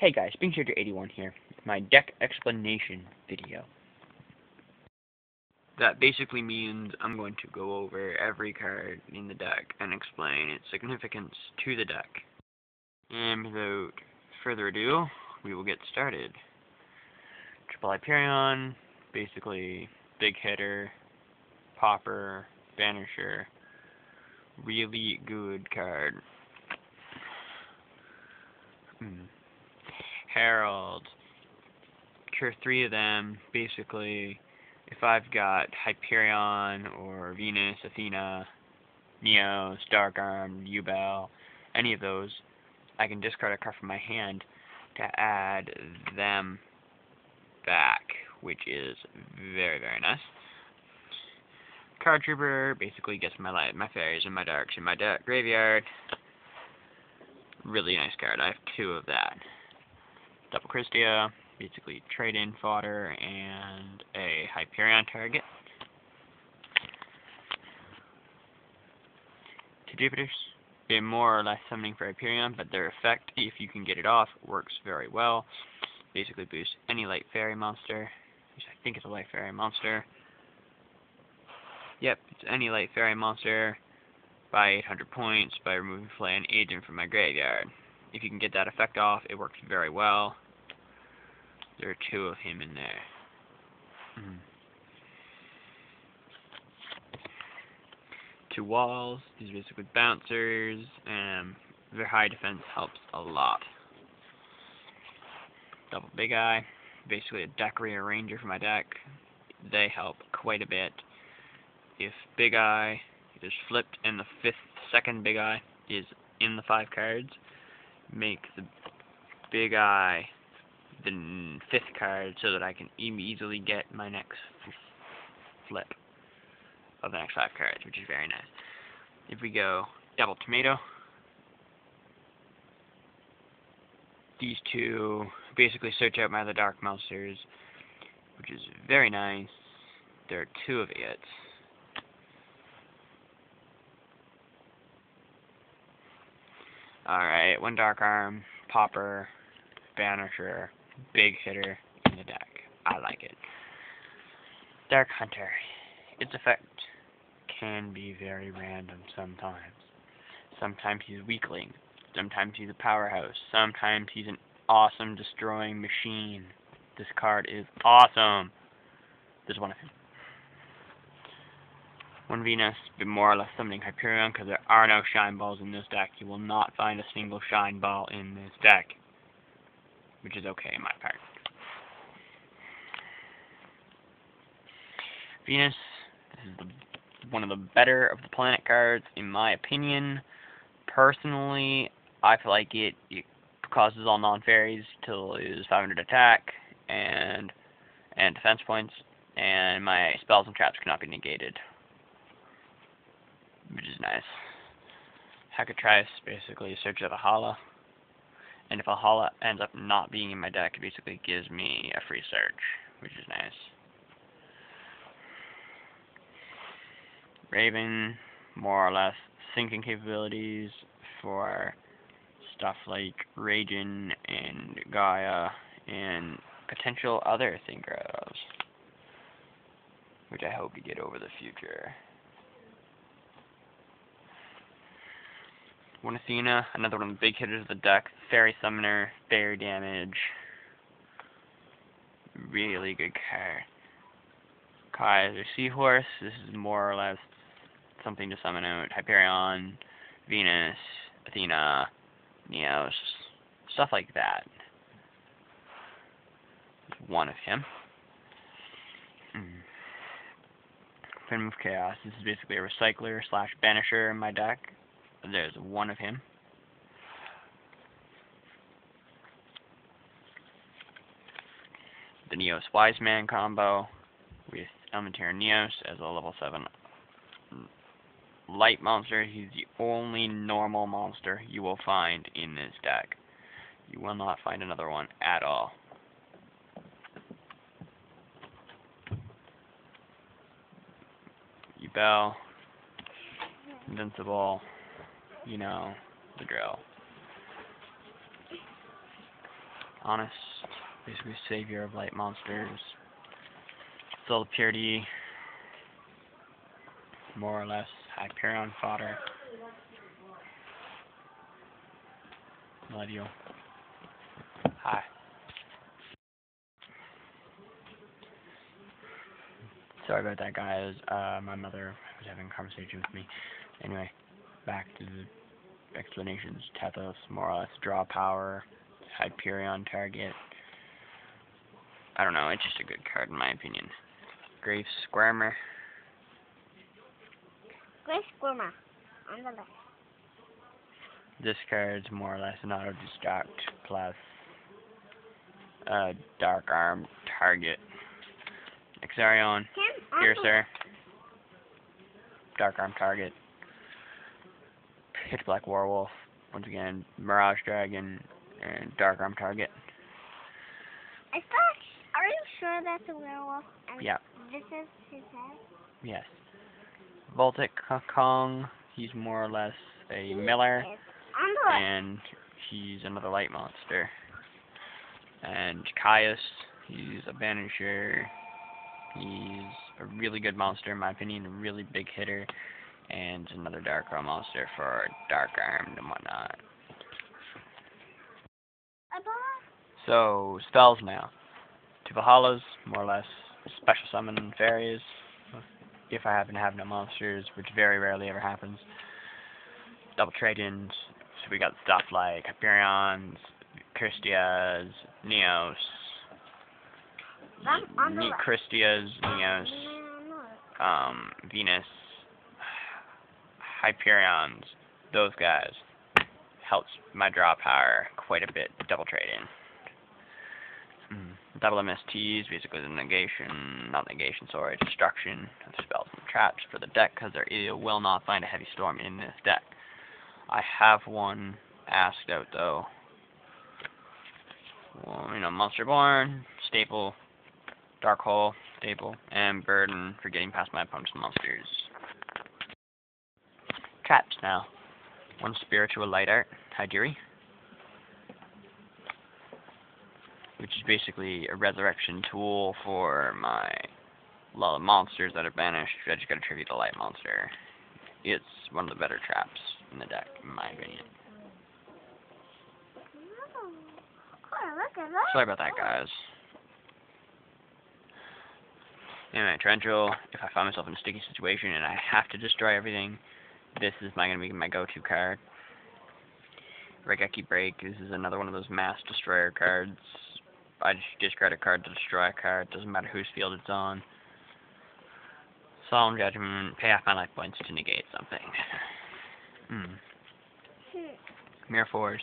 Hey guys, Binks 81 here, with my deck explanation video. That basically means I'm going to go over every card in the deck and explain its significance to the deck. And without further ado, we will get started. Triple Hyperion, basically big hitter, popper, banisher, really good card. Herald. Cure 3 of them, basically, if I've got Hyperion or Venus, Athena, Neos, Dark Arm, Ubel, any of those, I can discard a card from my hand to add them back, which is very, very nice. Card Trooper basically gets my fairies and my darks in my graveyard. Really nice card. I have 2 of that. Double Christia, basically trade-in fodder and a Hyperion target. 2 Jupiters. They're more or less summoning for Hyperion, but their effect, if you can get it off, works very well. Basically boosts any light fairy monster. I think it's a light fairy monster. Yep, it's any light fairy monster by 800 points by removing Flaying Agent from my graveyard. If you can get that effect off, it works very well. There are 2 of him in there. 2 walls. These are basically bouncers, and their high defense helps a lot. Double Big Eye. Basically a deck rearranger for my deck. They help quite a bit. If Big Eye is flipped and the second Big Eye is in the 5 cards, make the Big Eye the 5th card so that I can easily get my next flip of the next 5 cards, which is very nice. If we go Double Tomato, these 2 basically search out my other dark monsters, which is very nice. There are 2 of it. Alright, 1 Dark Arm, Popper, Banisher, big hitter in the deck. I like it. Dark Hunter. Its effect can be very random sometimes. Sometimes he's a weakling. Sometimes he's a powerhouse. Sometimes he's an awesome destroying machine. This card is awesome. There's 1 of him. 1 Venus, but more or less summoning Hyperion because there are no shine balls in this deck. You will not find a single shine ball in this deck, which is okay in my part. Venus, this is one of the better of the planet cards, in my opinion. Personally, I feel like it causes all non-fairies till it is 500 attack and defense points, and my spells and traps cannot be negated, which is nice. Hackatrice basically searches out a Hala, and if a Hala ends up not being in my deck, it basically gives me a free search, which is nice. Raven, more or less sinking capabilities for stuff like Ragin and Gaia and potential other Synchros, which I hope to get over the future. 1 Athena, another one of the big hitters of the deck, fairy summoner, fairy damage. Really good card. Kaiser Seahorse, this is more or less something to summon out Hyperion, Venus, Athena, Neos, stuff like that. There's 1 of him. Phantom of Chaos, this is basically a recycler / banisher in my deck. There's 1 of him. The Neos Wise Man combo with Elementir Neos as a level 7 light monster. He's the only normal monster you will find in this deck. You will not find another one at all. Ubel, Invincible, you know the drill. honest, basically savior of light monsters. Soul of purity, more or less Hyperion fodder. Love you. Hi. Sorry about that, guys. My mother was having a conversation with me. Anyway, back to the explanations. Tethos, more or less draw power, Hyperion target. I don't know, it's just a good card in my opinion. Grave Squirmer. Grave Squirmer. On the left. This card's more or less an auto destruct plus dark arm target. Exarion, Piercer, dark arm target. Pitch Black Werewolf, once again, Mirage Dragon, and dark arm target. I thought, are you sure that's a werewolf? And yeah. This is his head? Yes. Voltic Kong, he's more or less a miller, and he's another light monster. And Caius, he's a banisher. He's a really good monster in my opinion, a really big hitter, and another dark arm monster for dark arm and whatnot. So, spells now. To Valhallas, more or less, special summon fairies, if I happen to have no monsters, which very rarely ever happens. Double trade-ins, so we got stuff like Hyperions, Christias, Neos, Christias, Neos, Venus, Hyperions, those guys. Helps my draw power quite a bit, double trade-in. Double MSTs, basically the destruction of spells and traps for the deck, because there will not find a heavy storm in this deck. I have one asked out though. Well, Monster Born, staple, Dark Hole, staple, and Burden for getting past my opponent's monsters. Traps now. One Spiritual Light Art, Hydiri, which is basically a resurrection tool for my monsters that are banished. I just gotta tribute a light monster. It's one of the better traps in the deck, in my opinion. Sorry about that, guys. Anyway, Torrential, if I find myself in a sticky situation and I have to destroy everything, this is gonna be my go-to card. Regeki Break, this is another one of those mass destroyer cards. I just discard a card to destroy a card, doesn't matter whose field it's on. Solemn Judgment, pay half my life points to negate something. Mirror Force,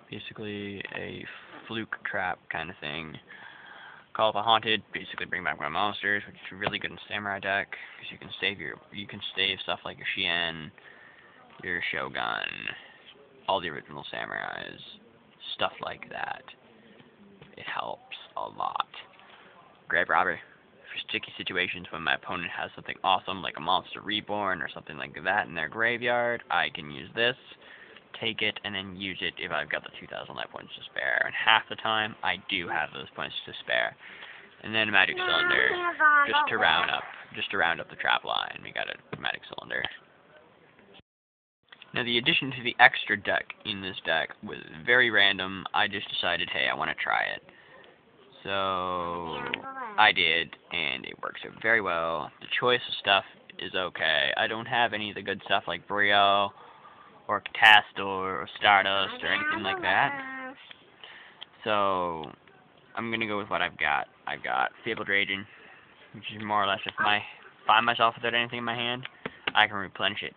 basically a fluke trap kind of thing. Call of the Haunted, basically bring back my monsters, which is really good in Samurai deck, because you can save stuff like your Shien, your Shogun, all the original Samurais, stuff like that. It helps a lot. Grave Robber, for sticky situations when my opponent has something awesome like a Monster Reborn or something like that in their graveyard, I can use this, take it, and then use it if I've got the 2,000 life points to spare. And half the time, I do have those points to spare. And then a Magic Cylinder, just to round up the trap line. We got a Magic Cylinder. Now the addition to the extra deck in this deck was very random. I just decided, hey, I want to try it. So I did, and it works out very well. The choice of stuff is okay. I don't have any of the good stuff like Brio or Catastor or Stardust or anything like that. So I'm gonna go with what I've got. I've got Fabled Raging, which is more or less if I find myself without anything in my hand, I can replenish it.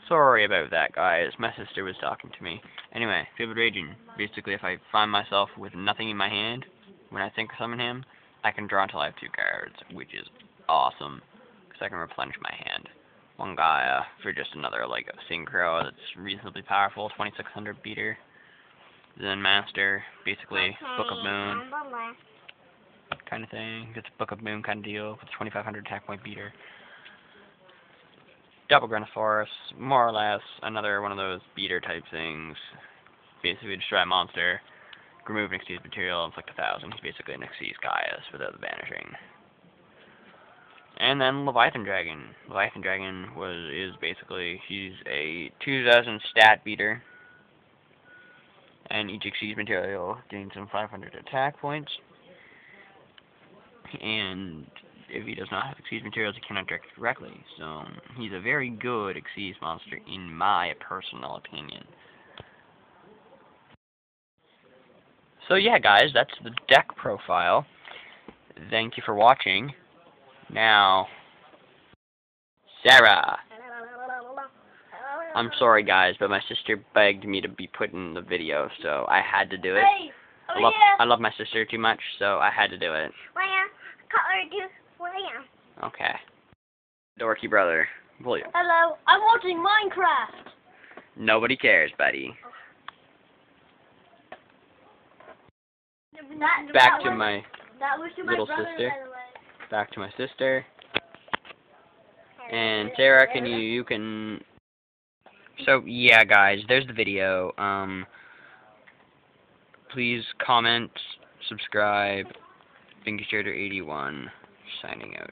Sorry about that, guys. My sister was talking to me. Anyway, Fabled Raging. Basically, if I find myself with nothing in my hand when I think of summon him, I can draw until I have 2 cards, which is awesome, because I can replenish my hand. One Gaia for just another, like, a Synchro that's reasonably powerful, 2600 beater. Zen Master, basically Book of Moon kind of thing. It's a Book of Moon kind of deal with 2500 attack point beater. Double Grenophorus, more or less another one of those beater type things. basically destroy a monster, remove an Xyz material, inflict 1,000. He's basically an Xyz Gaius without the banishing. And then Leviathan Dragon. Leviathan Dragon is basically, he's a 2,000 stat beater. And each Xyz material gains him 500 attack points. And if he does not have Xyz materials, he cannot direct directly. So he's a very good Xyz monster in my personal opinion. So yeah, guys, that's the deck profile. Thank you for watching. Now, Sarah. I'm sorry, guys, but my sister begged me to be put in the video, so I had to do it. Hey! I love my sister too much, so I had to do it. Okay. Dorky brother. William. Hello, I'm watching Minecraft. Nobody cares, buddy. Back to my little sister. Back to my sister. And Sarah, you can... So, yeah, guys, there's the video. Please comment, subscribe. Binks 81 signing out.